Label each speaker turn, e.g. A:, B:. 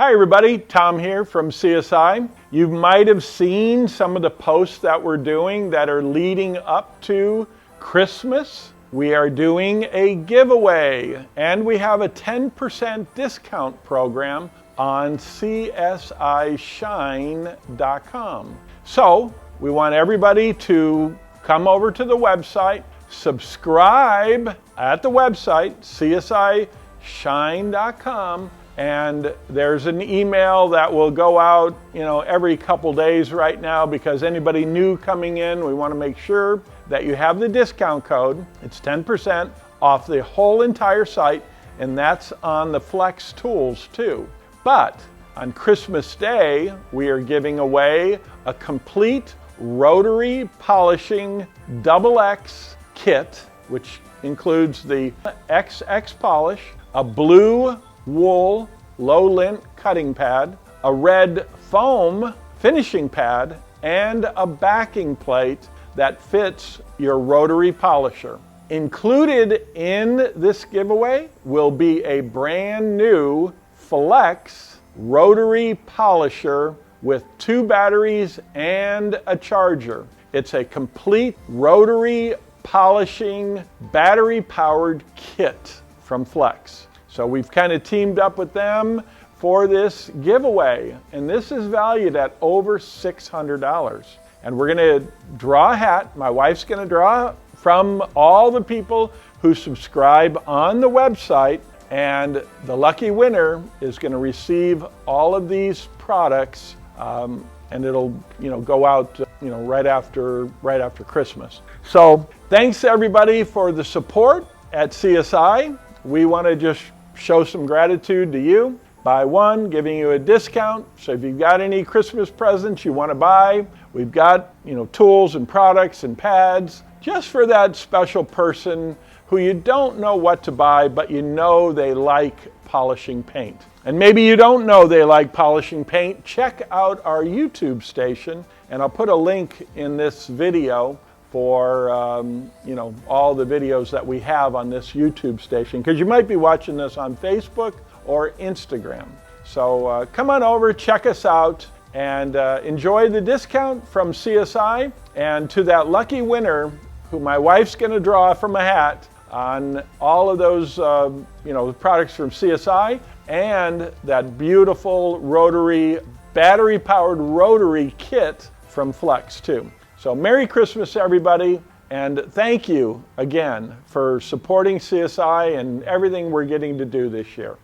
A: Hi everybody, Tom here from CSI. You might have seen some of the posts that we're doing that are leading up to Christmas. We are doing a giveaway and we have a 10% discount program on CSI-shine.com. So we want everybody to come over to the website, subscribe at the website, CSI-shine.com, and there's an email that will go out, every couple days right now, because anybody new coming in, we want to make sure that you have the discount code. It's 10% off the whole entire site, and that's on the Flex tools too. But on Christmas Day, we are giving away a complete rotary polishing XX kit, which includes the XX polish, a blue wool low lint cutting pad, a red foam finishing pad, and a backing plate that fits your rotary polisher. Included in this giveaway will be a brand new Flex rotary polisher with 2 batteries and a charger. It's a complete rotary polishing battery powered kit from Flex. So we've kind of teamed up with them for this giveaway, and this is valued at over $600. And we're going to draw a hat. My wife's going to draw from all the people who subscribe on the website, and the lucky winner is going to receive all of these products, and it'll go out right after Christmas. So thanks everybody for the support at CSI. We want to just show some gratitude to you by giving you a discount. So if you've got any Christmas presents you want to buy, we've got tools and products and pads just for that special person who you don't know what to buy, but they like polishing paint. And maybe you don't know they like polishing paint. Check out our YouTube station, and I'll put a link in this video for all the videos that we have on this YouTube station, because you might be watching this on Facebook or Instagram. So come on over, check us out, and enjoy the discount from CSI. And to that lucky winner, who my wife's going to draw from a hat on all of those products from CSI, and that beautiful rotary, battery-powered rotary kit from Flex too. So Merry Christmas, everybody, and thank you again for supporting CSI and everything we're getting to do this year.